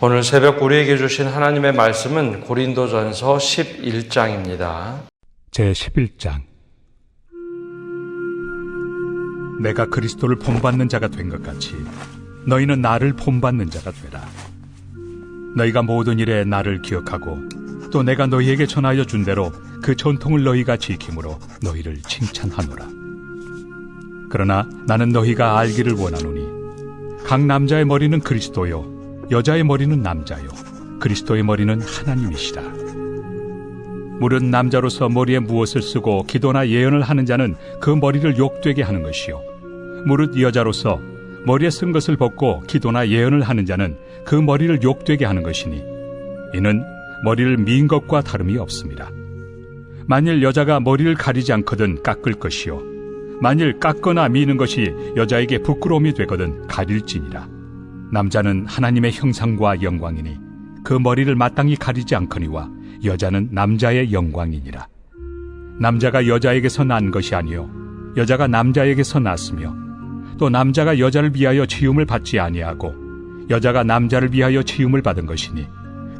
오늘 새벽 우리에게 주신 하나님의 말씀은 고린도전서 11장입니다. 제11장. 내가 그리스도를 본받는 자가 된 것 같이 너희는 나를 본받는 자가 되라. 너희가 모든 일에 나를 기억하고 또 내가 너희에게 전하여 준 대로 그 전통을 너희가 지킴으로 너희를 칭찬하노라. 그러나 나는 너희가 알기를 원하노니 각 남자의 머리는 그리스도요 여자의 머리는 남자요 그리스도의 머리는 하나님이시라. 무릇 남자로서 머리에 무엇을 쓰고 기도나 예언을 하는 자는 그 머리를 욕되게 하는 것이요 무릇 여자로서 머리에 쓴 것을 벗고 기도나 예언을 하는 자는 그 머리를 욕되게 하는 것이니 이는 머리를 민 것과 다름이 없습니다. 만일 여자가 머리를 가리지 않거든 깎을 것이요 만일 깎거나 미는 것이 여자에게 부끄러움이 되거든 가릴지니라. 남자는 하나님의 형상과 영광이니 그 머리를 마땅히 가리지 않거니와 여자는 남자의 영광이니라. 남자가 여자에게서 난 것이 아니요 여자가 남자에게서 났으며 또 남자가 여자를 위하여 지음을 받지 아니하고 여자가 남자를 위하여 지음을 받은 것이니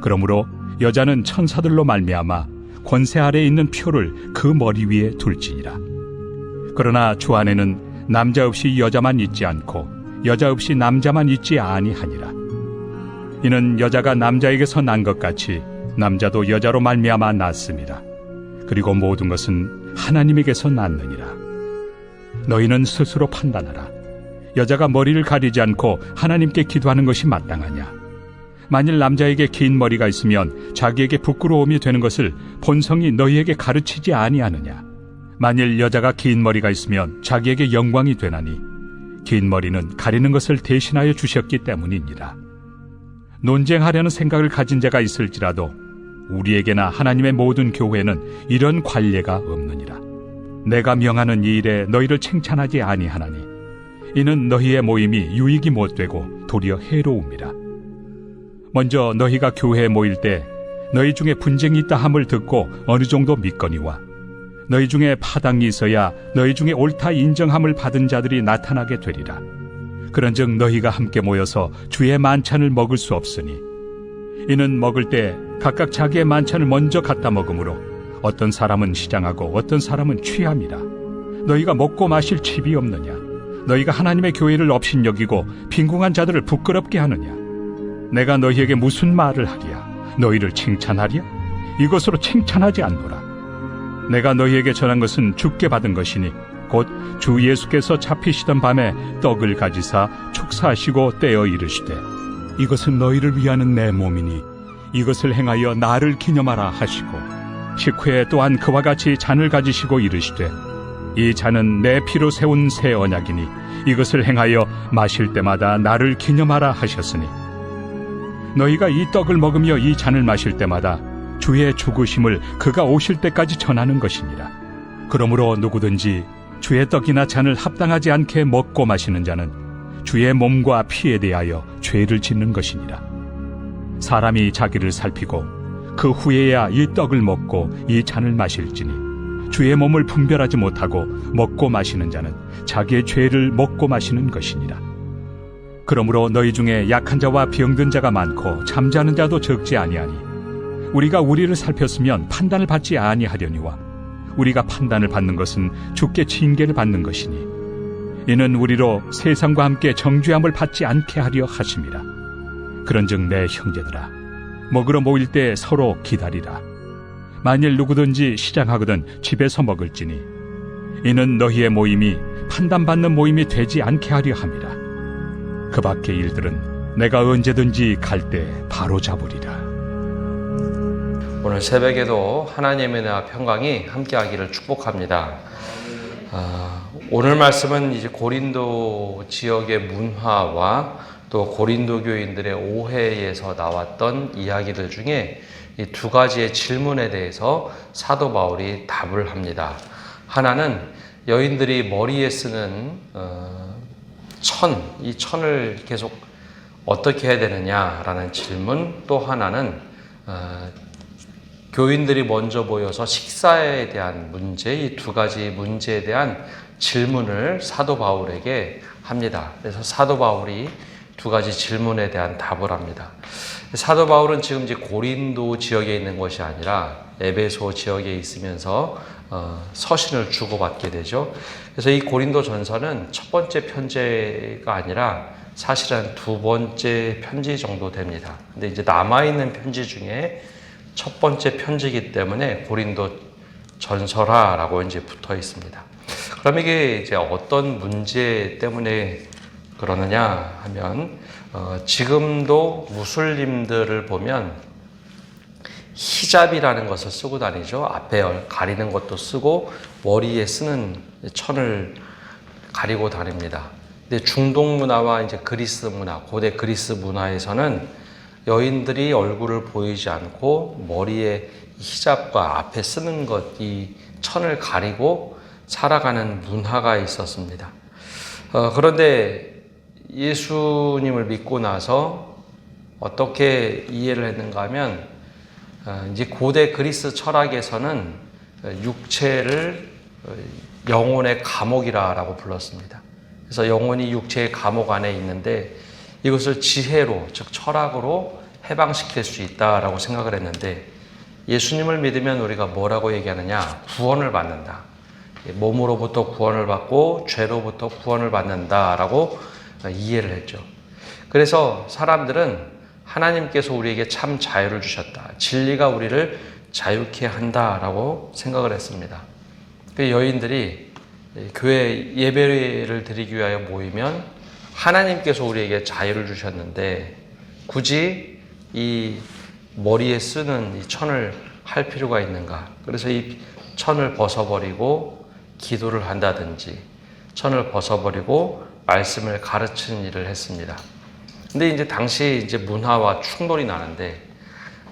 그러므로 여자는 천사들로 말미암아 권세 아래에 있는 표를 그 머리 위에 둘지니라. 그러나 주 안에는 남자 없이 여자만 있지 않고 여자 없이 남자만 있지 아니하니라. 이는 여자가 남자에게서 난 것 같이 남자도 여자로 말미암아 났습니다. 그리고 모든 것은 하나님에게서 났느니라. 너희는 스스로 판단하라. 여자가 머리를 가리지 않고 하나님께 기도하는 것이 마땅하냐? 만일 남자에게 긴 머리가 있으면 자기에게 부끄러움이 되는 것을 본성이 너희에게 가르치지 아니하느냐? 만일 여자가 긴 머리가 있으면 자기에게 영광이 되나니 긴 머리는 가리는 것을 대신하여 주셨기 때문이니라. 논쟁하려는 생각을 가진 자가 있을지라도 우리에게나 하나님의 모든 교회는 이런 관례가 없느니라. 내가 명하는 이 일에 너희를 칭찬하지 아니하나니 이는 너희의 모임이 유익이 못되고 도리어 해로움이라. 먼저 너희가 교회에 모일 때 너희 중에 분쟁이 있다 함을 듣고 어느 정도 믿거니와 너희 중에 파당이 있어야 너희 중에 옳다 인정함을 받은 자들이 나타나게 되리라. 그런즉 너희가 함께 모여서 주의 만찬을 먹을 수 없으니 이는 먹을 때 각각 자기의 만찬을 먼저 갖다 먹으므로 어떤 사람은 시장하고 어떤 사람은 취함이라. 너희가 먹고 마실 집이 없느냐? 너희가 하나님의 교회를 업신여기고 빈궁한 자들을 부끄럽게 하느냐? 내가 너희에게 무슨 말을 하랴? 너희를 칭찬하랴? 이것으로 칭찬하지 않노라. 내가 너희에게 전한 것은 주께 받은 것이니 곧 주 예수께서 잡히시던 밤에 떡을 가지사 축사하시고 떼어 이르시되 이것은 너희를 위하는 내 몸이니 이것을 행하여 나를 기념하라 하시고 식후에 또한 그와 같이 잔을 가지시고 이르시되 이 잔은 내 피로 세운 새 언약이니 이것을 행하여 마실 때마다 나를 기념하라 하셨으니 너희가 이 떡을 먹으며 이 잔을 마실 때마다 주의 죽으심을 그가 오실 때까지 전하는 것이니라. 그러므로 누구든지 주의 떡이나 잔을 합당하지 않게 먹고 마시는 자는 주의 몸과 피에 대하여 죄를 짓는 것이니라. 사람이 자기를 살피고 그 후에야 이 떡을 먹고 이 잔을 마실지니 주의 몸을 분별하지 못하고 먹고 마시는 자는 자기의 죄를 먹고 마시는 것이니라. 그러므로 너희 중에 약한 자와 병든 자가 많고 잠자는 자도 적지 아니하니 우리가 우리를 살폈으면 판단을 받지 아니하려니와 우리가 판단을 받는 것은 주께 징계를 받는 것이니 이는 우리로 세상과 함께 정죄함을 받지 않게 하려 하심이라. 그런즉 내 형제들아 먹으러 모일 때 서로 기다리라. 만일 누구든지 시장하거든 집에서 먹을지니 이는 너희의 모임이 판단받는 모임이 되지 않게 하려 함이라. 그 밖의 일들은 내가 언제든지 갈 때 바로 잡으리라. 오늘 새벽에도 하나님의 은혜와 평강이 함께하기를 축복합니다. 오늘 말씀은 이제 고린도 지역의 문화와 또 고린도 교인들의 오해에서 나왔던 이야기들 중에 이 두 가지의 질문에 대해서 사도 바울이 답을 합니다. 하나는 여인들이 머리에 쓰는 이 천을 계속 어떻게 해야 되느냐라는 질문, 또 하나는 교인들이 먼저 모여서 식사에 대한 문제, 이 두 가지 문제에 대한 질문을 사도 바울에게 합니다. 그래서 사도 바울이 두 두 가지 질문에 대한 답을 합니다. 사도 바울은 지금 이제 고린도 지역에 있는 것이 아니라 에베소 지역에 있으면서 서신을 주고받게 되죠. 그래서 이 고린도 전서는 첫 번째 편지가 아니라 사실은 두 번째 편지 정도 됩니다. 근데 이제 남아있는 편지 중에 첫 번째 편지이기 때문에 고린도 전서라라고 이제 붙어 있습니다. 그럼 이게 이제 어떤 문제 때문에 그러느냐 하면, 지금도 무슬림들을 보면 히잡이라는 것을 쓰고 다니죠. 앞에 가리는 것도 쓰고 머리에 쓰는 천을 가리고 다닙니다. 근데 중동 문화와 이제 그리스 문화, 고대 그리스 문화에서는 여인들이 얼굴을 보이지 않고 머리에 히잡과 앞에 쓰는 것, 이 천을 가리고 살아가는 문화가 있었습니다. 그런데 예수님을 믿고 나서 어떻게 이해를 했는가 하면, 이제 고대 그리스 철학에서는 육체를 영혼의 감옥이라고 불렀습니다. 그래서 영혼이 육체의 감옥 안에 있는데 이것을 지혜로, 즉 철학으로 해방시킬 수 있다라고 생각을 했는데, 예수님을 믿으면 우리가 뭐라고 얘기하느냐? 구원을 받는다. 몸으로부터 구원을 받고 죄로부터 구원을 받는다라고 이해를 했죠. 그래서 사람들은 하나님께서 우리에게 참 자유를 주셨다. 진리가 우리를 자유케 한다라고 생각을 했습니다. 그 여인들이 교회 예배를 드리기 위하여 모이면 하나님께서 우리에게 자유를 주셨는데 굳이 이 머리에 쓰는 이 천을 할 필요가 있는가? 그래서 이 천을 벗어버리고 기도를 한다든지 천을 벗어버리고 말씀을 가르치는 일을 했습니다. 근데 이제 당시 이제 문화와 충돌이 나는데,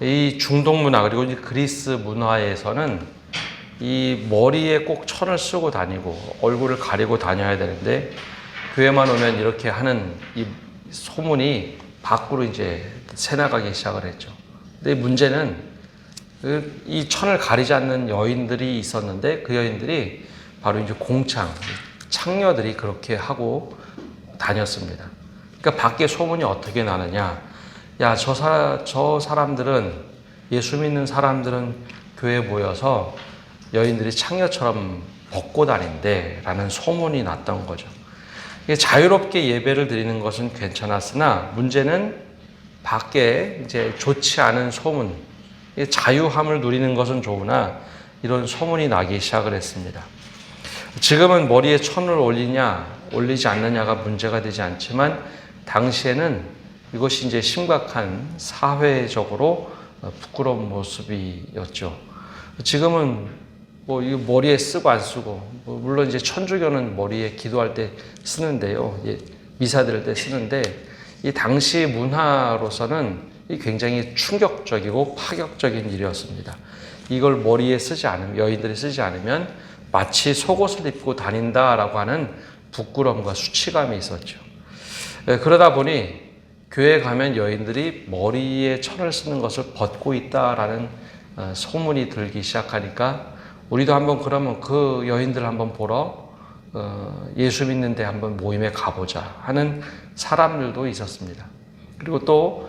이 중동 문화 그리고 이제 그리스 문화에서는 이 머리에 꼭 천을 쓰고 다니고 얼굴을 가리고 다녀야 되는데, 교회만 오면 이렇게 하는 이 소문이 밖으로 이제 새나가기 시작을 했죠. 근데 문제는 이 천을 가리지 않는 여인들이 있었는데, 그 여인들이 바로 이제 공창, 창녀들이 그렇게 하고 다녔습니다. 그러니까 밖에 소문이 어떻게 나느냐? 야, 저 사람들은, 예수 믿는 사람들은 교회에 모여서 여인들이 창녀처럼 벗고 다닌대 라는 소문이 났던 거죠. 자유롭게 예배를 드리는 것은 괜찮았으나 문제는 밖에 이제 좋지 않은 소문, 자유함을 누리는 것은 좋으나 이런 소문이 나기 시작을 했습니다. 지금은 머리에 천을 올리냐 올리지 않느냐가 문제가 되지 않지만, 당시에는 이것이 이제 심각한 사회적으로 부끄러운 모습이었죠. 지금은 뭐 이거 머리에 쓰고 안 쓰고, 물론 이제 천주교는 머리에 기도할 때 쓰는데요, 미사 드릴 때 쓰는데, 이 당시 문화로서는 굉장히 충격적이고 파격적인 일이었습니다. 이걸 머리에 쓰지 않으면, 여인들이 쓰지 않으면 마치 속옷을 입고 다닌다라고 하는 부끄러움과 수치감이 있었죠. 그러다 보니 교회에 가면 여인들이 머리에 천을 쓰는 것을 벗고 있다라는 소문이 들기 시작하니까, 우리도 한번 그러면 그 여인들을 한번 보러 예수 믿는데 한번 모임에 가보자 하는 사람들도 있었습니다. 그리고 또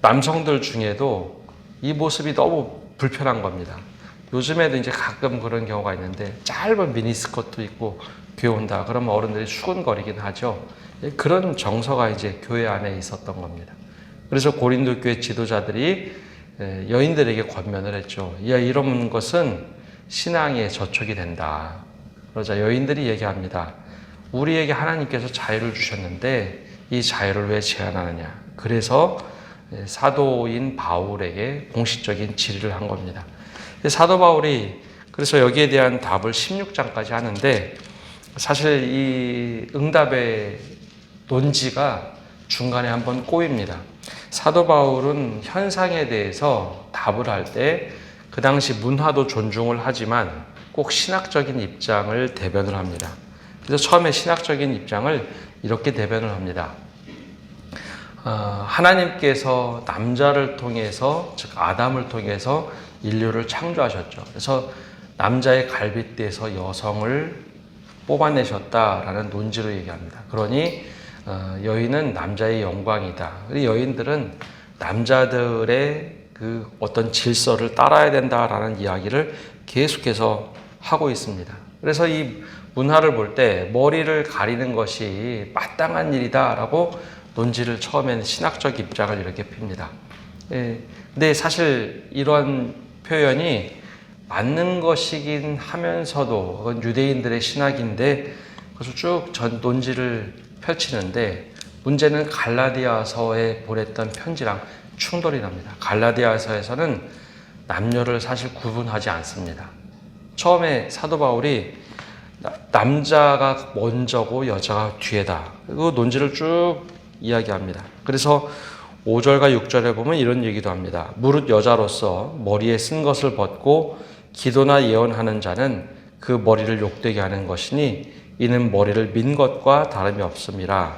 남성들 중에도 이 모습이 너무 불편한 겁니다. 요즘에도 이제 가끔 그런 경우가 있는데, 짧은 미니스커트 입고 교회 온다 그러면 어른들이 수근거리긴 하죠. 그런 정서가 이제 교회 안에 있었던 겁니다. 그래서 고린도 교회 지도자들이 여인들에게 권면을 했죠. 야, 이런 것은 신앙의 저촉이 된다. 그러자 여인들이 얘기합니다. 우리에게 하나님께서 자유를 주셨는데 이 자유를 왜 제한하느냐. 그래서 사도인 바울에게 공식적인 질의를 한 겁니다. 사도 바울이 그래서 여기에 대한 답을 16장까지 하는데, 사실 이 응답의 논지가 중간에 한번 꼬입니다. 사도 바울은 현상에 대해서 답을 할 때 그 당시 문화도 존중을 하지만 꼭 신학적인 입장을 대변을 합니다. 그래서 처음에 신학적인 입장을 이렇게 대변을 합니다. 하나님께서 남자를 통해서, 즉 아담을 통해서 인류를 창조하셨죠. 그래서 남자의 갈빗대에서 여성을 뽑아내셨다라는 논지로 얘기합니다. 그러니 여인은 남자의 영광이다. 그리고 여인들은 남자들의 그 어떤 질서를 따라야 된다라는 이야기를 계속해서 하고 있습니다. 그래서 이 문화를 볼 때 머리를 가리는 것이 마땅한 일이다라고 논지를 처음에는 신학적 입장을 이렇게 핍니다. 근데 사실 이런 표현이 맞는 것이긴 하면서도 그건 유대인들의 신학인데 그것을 쭉 전 논지를 펼치는데 문제는 갈라디아서에 보냈던 편지랑 충돌이 납니다. 갈라디아서에서는 남녀를 사실 구분하지 않습니다. 처음에 사도 바울이 남자가 먼저고 여자가 뒤에다. 그 논지를 쭉 이야기합니다. 그래서 5절과 6절에 보면 이런 얘기도 합니다. 무릇 여자로서 머리에 쓴 것을 벗고 기도나 예언하는 자는 그 머리를 욕되게 하는 것이니 이는 머리를 민 것과 다름이 없음이라.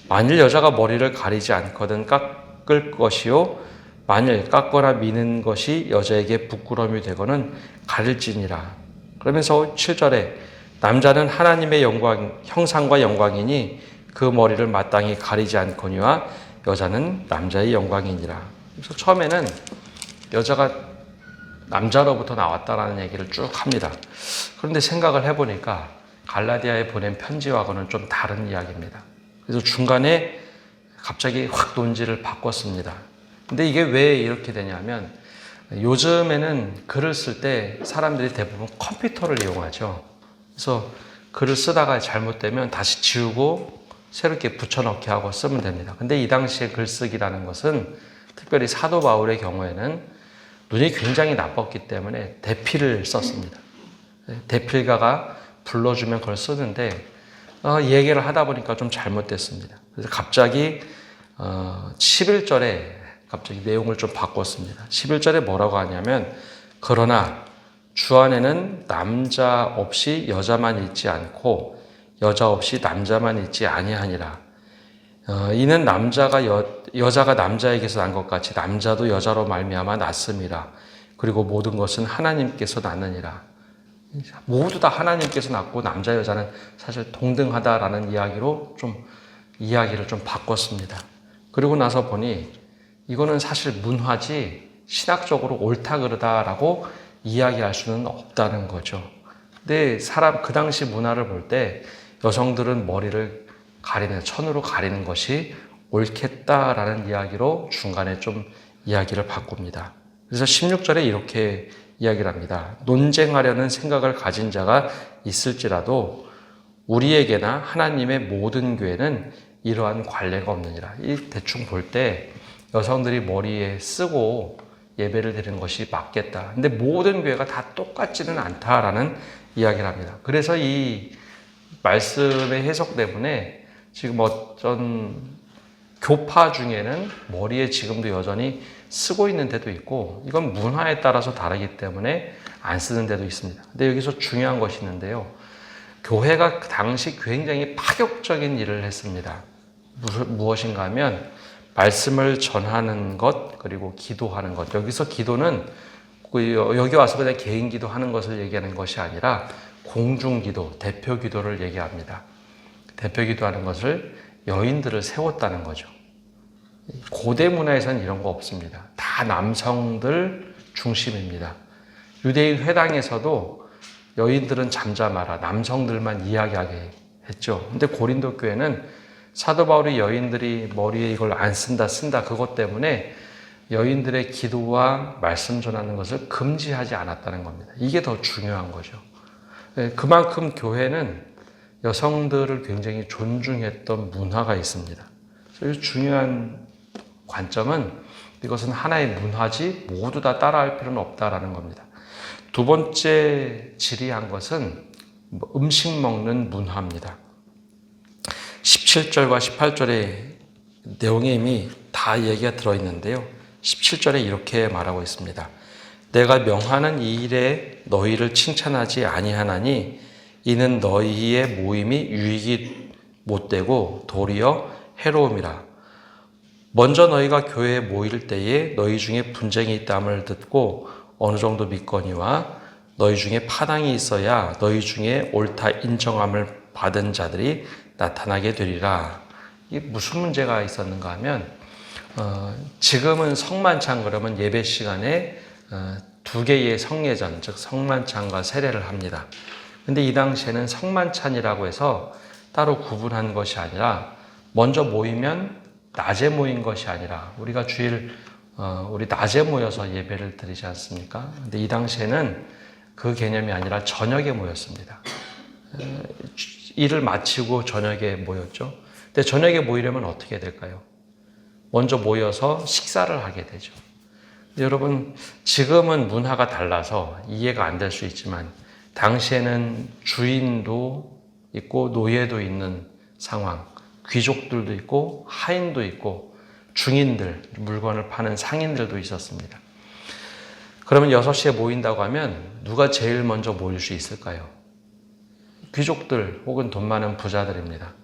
만일 여자가 머리를 가리지 않거든 깎을 것이요 만일 깎거나 미는 것이 여자에게 부끄러움이 되거는 가릴지니라. 그러면서 7절에 남자는 하나님의 영광, 형상과 영광이니 그 머리를 마땅히 가리지 않거니와 여자는 남자의 영광이니라. 그래서 처음에는 여자가 남자로부터 나왔다라는 얘기를 쭉 합니다. 그런데 생각을 해보니까 갈라디아에 보낸 편지와는 좀 다른 이야기입니다. 그래서 중간에 갑자기 확 논지를 바꿨습니다. 근데 이게 왜 이렇게 되냐면 요즘에는 글을 쓸 때 사람들이 대부분 컴퓨터를 이용하죠. 그래서 글을 쓰다가 잘못되면 다시 지우고 새롭게 붙여넣기 하고 쓰면 됩니다. 근데 이 당시에 글쓰기라는 것은 특별히 사도 바울의 경우에는 눈이 굉장히 나빴기 때문에 대필을 썼습니다. 대필가가 불러주면 그걸 쓰는데 얘기를 하다 보니까 좀 잘못됐습니다. 그래서 갑자기 11절에 갑자기 내용을 좀 바꿨습니다. 11절에 뭐라고 하냐면 그러나 주 안에는 남자 없이 여자만 있지 않고 여자 없이 남자만 있지 아니하니라. 이는 남자가 여자가 남자에게서 난 것 같이 남자도 여자로 말미암아 났음이라. 그리고 모든 것은 하나님께서 낳느니라. 모두 다 하나님께서 낳고 남자 여자는 사실 동등하다라는 이야기로 이야기를 좀 바꿨습니다. 그리고 나서 보니 이거는 사실 문화지 신학적으로 옳다 그르다라고 이야기할 수는 없다는 거죠. 근데 그 당시 문화를 볼 때 여성들은 머리를 천으로 가리는 것이 옳겠다라는 이야기로 중간에 좀 이야기를 바꿉니다. 그래서 16절에 이렇게 이야기를 합니다. 논쟁하려는 생각을 가진 자가 있을지라도 우리에게나 하나님의 모든 교회는 이러한 관례가 없느니라. 이 대충 볼 때 여성들이 머리에 쓰고 예배를 드리는 것이 맞겠다. 근데 모든 교회가 다 똑같지는 않다라는 이야기를 합니다. 그래서 이 말씀의 해석 때문에 지금 어떤 교파 중에는 머리에 지금도 여전히 쓰고 있는 데도 있고 이건 문화에 따라서 다르기 때문에 안 쓰는 데도 있습니다. 근데 여기서 중요한 것이 있는데요. 교회가 그 당시 굉장히 파격적인 일을 했습니다. 무엇인가 하면 말씀을 전하는 것 그리고 기도하는 것. 여기서 기도는 여기 와서 그냥 개인 기도하는 것을 얘기하는 것이 아니라 공중기도, 대표기도를 얘기합니다. 대표기도하는 것을 여인들을 세웠다는 거죠. 고대 문화에서는 이런 거 없습니다. 다 남성들 중심입니다. 유대인 회당에서도 여인들은 잠잠하라, 남성들만 이야기하게 했죠. 근데 고린도 교회는 사도 바울이 여인들이 머리에 이걸 안 쓴다 그것 때문에 여인들의 기도와 말씀 전하는 것을 금지하지 않았다는 겁니다. 이게 더 중요한 거죠. 그만큼 교회는 여성들을 굉장히 존중했던 문화가 있습니다. 그래서 중요한 관점은 이것은 하나의 문화지 모두 다 따라할 필요는 없다라는 겁니다. 두 번째 질의한 것은 음식 먹는 문화입니다. 17절과 18절의 내용에 이미 다 얘기가 들어있는데요. 17절에 이렇게 말하고 있습니다. 내가 명하는 이 일에 너희를 칭찬하지 아니하나니 이는 너희의 모임이 유익이 못되고 도리어 해로움이라. 먼저 너희가 교회에 모일 때에 너희 중에 분쟁이 있다함을 듣고 어느 정도 믿거니와 너희 중에 파당이 있어야 너희 중에 옳다 인정함을 받은 자들이 나타나게 되리라. 이게 무슨 문제가 있었는가 하면 지금은 성만찬 그러면 예배 시간에 두 개의 성례전, 즉 성만찬과 세례를 합니다. 근데 이 당시에는 성만찬이라고 해서 따로 구분한 것이 아니라 먼저 모이면 낮에 모인 것이 아니라 우리가 주일 우리 낮에 모여서 예배를 드리지 않습니까? 근데 이 당시에는 그 개념이 아니라 저녁에 모였습니다. 일을 마치고 저녁에 모였죠. 근데 저녁에 모이려면 어떻게 될까요? 먼저 모여서 식사를 하게 되죠. 여러분, 지금은 문화가 달라서 이해가 안 될 수 있지만 당시에는 주인도 있고 노예도 있는 상황, 귀족들도 있고 하인도 있고 중인들, 물건을 파는 상인들도 있었습니다. 그러면 6시에 모인다고 하면 누가 제일 먼저 모일 수 있을까요? 귀족들 혹은 돈 많은 부자들입니다.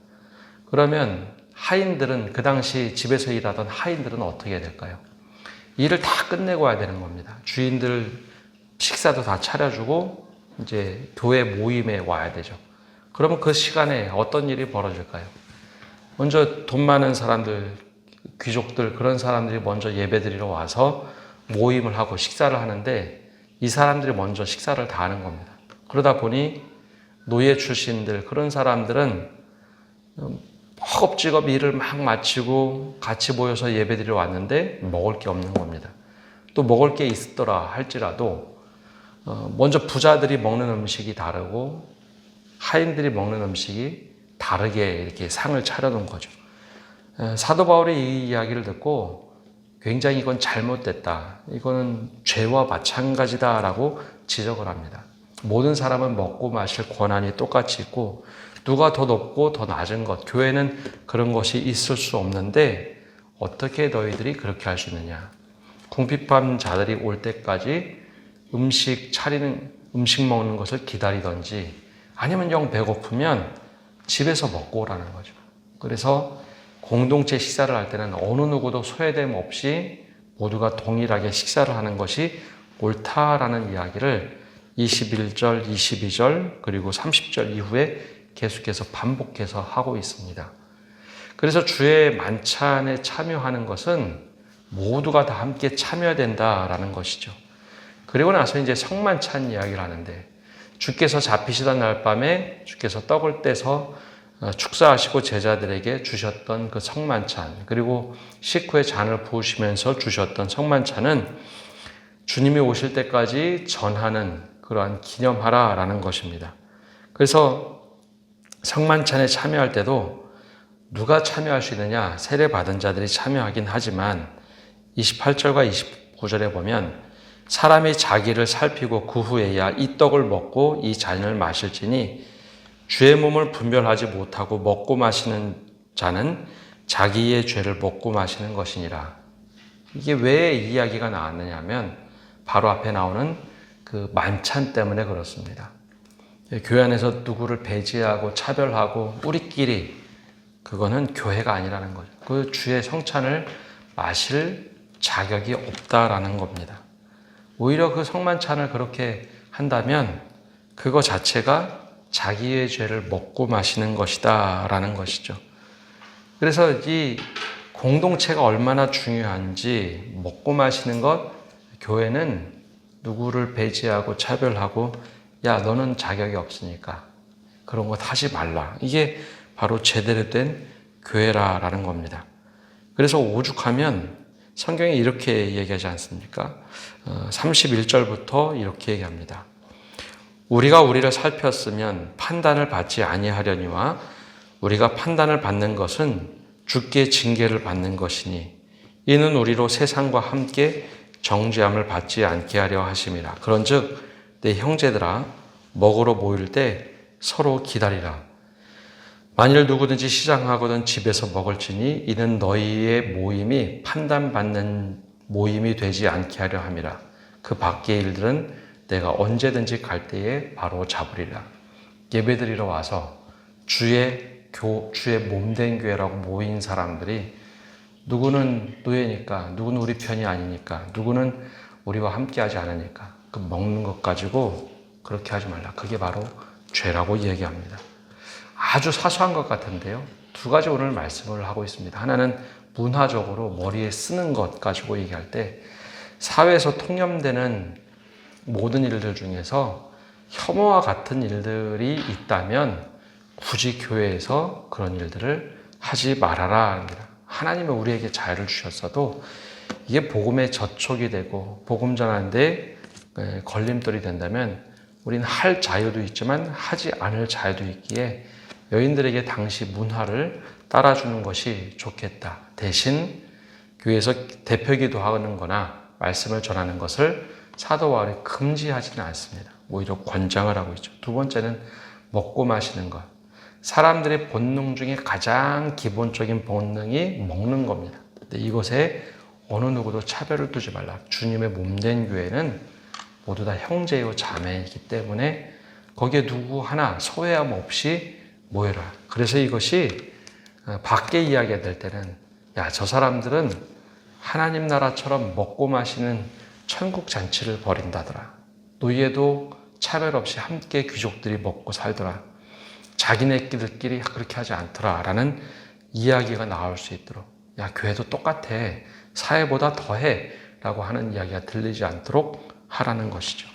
그러면 하인들은, 그 당시 집에서 일하던 하인들은 어떻게 될까요? 일을 다 끝내고 와야 되는 겁니다. 주인들 식사도 다 차려주고 이제 교회 모임에 와야 되죠. 그러면 그 시간에 어떤 일이 벌어질까요? 먼저 돈 많은 사람들, 귀족들, 그런 사람들이 먼저 예배드리러 와서 모임을 하고 식사를 하는데 이 사람들이 먼저 식사를 다 하는 겁니다. 그러다 보니 노예 출신들, 그런 사람들은 허겁지겁 일을 막 마치고 같이 모여서 예배드리러 왔는데 먹을 게 없는 겁니다. 또 먹을 게 있더라 할지라도 먼저 부자들이 먹는 음식이 다르고 하인들이 먹는 음식이 다르게 이렇게 상을 차려놓은 거죠. 사도 바울이 이 이야기를 듣고 굉장히 이건 잘못됐다, 이거는 죄와 마찬가지다라고 지적을 합니다. 모든 사람은 먹고 마실 권한이 똑같이 있고 누가 더 높고 더 낮은 것, 교회는 그런 것이 있을 수 없는데 어떻게 너희들이 그렇게 할 수 있느냐. 궁핍한 자들이 올 때까지 음식 먹는 것을 기다리던지 아니면 영 배고프면 집에서 먹고 오라는 거죠. 그래서 공동체 식사를 할 때는 어느 누구도 소외됨 없이 모두가 동일하게 식사를 하는 것이 옳다라는 이야기를 21절, 22절 그리고 30절 이후에 계속해서 반복해서 하고 있습니다. 그래서 주의 만찬에 참여하는 것은 모두가 다 함께 참여된다라는 것이죠. 그리고 나서 이제 성만찬 이야기를 하는데 주께서 잡히시던 날 밤에 주께서 떡을 떼서 축사하시고 제자들에게 주셨던 그 성만찬, 그리고 식후에 잔을 부으시면서 주셨던 성만찬은 주님이 오실 때까지 전하는 그러한 기념하라라는 것입니다. 그래서 성만찬에 참여할 때도 누가 참여할 수 있느냐? 세례 받은 자들이 참여하긴 하지만 28절과 29절에 보면 사람이 자기를 살피고 그 후에야 이 떡을 먹고 이 잔을 마실지니 주의 몸을 분별하지 못하고 먹고 마시는 자는 자기의 죄를 먹고 마시는 것이니라. 이게 왜 이야기가 나왔느냐 하면 바로 앞에 나오는 그 만찬 때문에 그렇습니다. 교회 안에서 누구를 배제하고 차별하고 우리끼리, 그거는 교회가 아니라는 거죠. 그 주의 성찬을 마실 자격이 없다라는 겁니다. 오히려 그 성만찬을 그렇게 한다면 그거 자체가 자기의 죄를 먹고 마시는 것이다 라는 것이죠. 그래서 이 공동체가 얼마나 중요한지, 먹고 마시는 것, 교회는 누구를 배제하고 차별하고 야 너는 자격이 없으니까 그런 거 하지 말라, 이게 바로 제대로 된 교회라는 겁니다. 그래서 오죽하면 성경이 이렇게 얘기하지 않습니까? 31절부터 이렇게 얘기합니다. 우리가 우리를 살폈으면 판단을 받지 아니하려니와 우리가 판단을 받는 것은 주께 징계를 받는 것이니 이는 우리로 세상과 함께 정죄함을 받지 않게 하려 하심이라. 그런즉 내 형제들아, 먹으러 모일 때 서로 기다리라. 만일 누구든지 시장하거든 집에서 먹을지니 이는 너희의 모임이 판단받는 모임이 되지 않게 하려 함이라. 그 밖의 일들은 내가 언제든지 갈 때에 바로 잡으리라. 예배드리러 와서 주의 몸된 교회라고 모인 사람들이 누구는 노예니까, 누구는 우리 편이 아니니까, 누구는 우리와 함께하지 않으니까 그 먹는 것 가지고 그렇게 하지 말라. 그게 바로 죄라고 얘기합니다. 아주 사소한 것 같은데요. 두 가지 오늘 말씀을 하고 있습니다. 하나는 문화적으로 머리에 쓰는 것 가지고 얘기할 때 사회에서 통념되는 모든 일들 중에서 혐오와 같은 일들이 있다면 굳이 교회에서 그런 일들을 하지 말아라 합니다. 하나님은 우리에게 자유를 주셨어도 이게 복음의 저촉이 되고 복음 전하는데 걸림돌이 된다면 우리는 할 자유도 있지만 하지 않을 자유도 있기에 여인들에게 당시 문화를 따라주는 것이 좋겠다. 대신 교회에서 대표기도 하는 거나 말씀을 전하는 것을 사도 바울이 금지하지는 않습니다. 오히려 권장을 하고 있죠. 두 번째는 먹고 마시는 것. 사람들의 본능 중에 가장 기본적인 본능이 먹는 겁니다. 근데 이것에 어느 누구도 차별을 두지 말라. 주님의 몸된 교회는 모두 다 형제요 자매이기 때문에 거기에 누구 하나 소외함 없이 모여라. 그래서 이것이 밖에 이야기가 될 때는 저 사람들은 하나님 나라처럼 먹고 마시는 천국 잔치를 벌인다더라. 노예도 차별 없이 함께 귀족들이 먹고 살더라. 자기네끼리끼리 그렇게 하지 않더라 라는 이야기가 나올 수 있도록 교회도 똑같아. 사회보다 더해 라고 하는 이야기가 들리지 않도록 하라는 것이죠.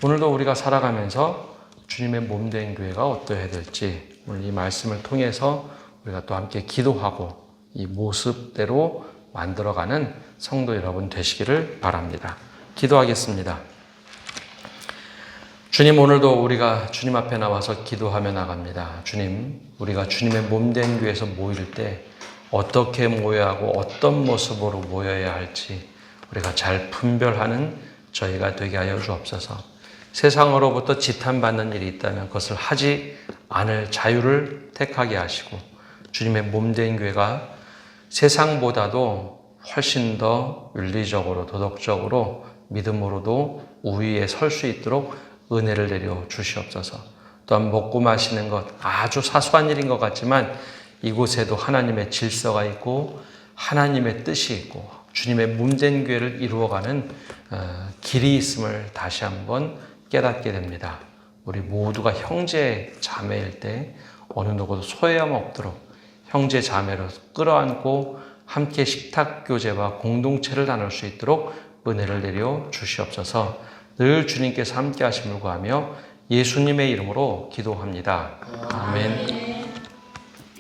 오늘도 우리가 살아가면서 주님의 몸된 교회가 어떠해야 될지 오늘 이 말씀을 통해서 우리가 또 함께 기도하고 이 모습대로 만들어가는 성도 여러분 되시기를 바랍니다. 기도하겠습니다. 주님, 오늘도 우리가 주님 앞에 나와서 기도하며 나갑니다. 주님, 우리가 주님의 몸된 교회에서 모일 때 어떻게 모여야 하고 어떤 모습으로 모여야 할지 우리가 잘 분별하는 저희가 되게 하여 주옵소서. 세상으로부터 지탄받는 일이 있다면 그것을 하지 않을 자유를 택하게 하시고 주님의 몸된 교회가 세상보다도 훨씬 더 윤리적으로 도덕적으로 믿음으로도 우위에 설 수 있도록 은혜를 내려 주시옵소서. 또한 먹고 마시는 것 아주 사소한 일인 것 같지만 이곳에도 하나님의 질서가 있고 하나님의 뜻이 있고 주님의 몸된 교회를 이루어가는 길이 있음을 다시 한번 깨닫게 됩니다. 우리 모두가 형제 자매일 때 어느 누구도 소외함 없도록 형제 자매로 끌어안고 함께 식탁 교제와 공동체를 나눌 수 있도록 은혜를 내려 주시옵소서. 늘 주님께서 함께 하심을 구하며 예수님의 이름으로 기도합니다. 아멘.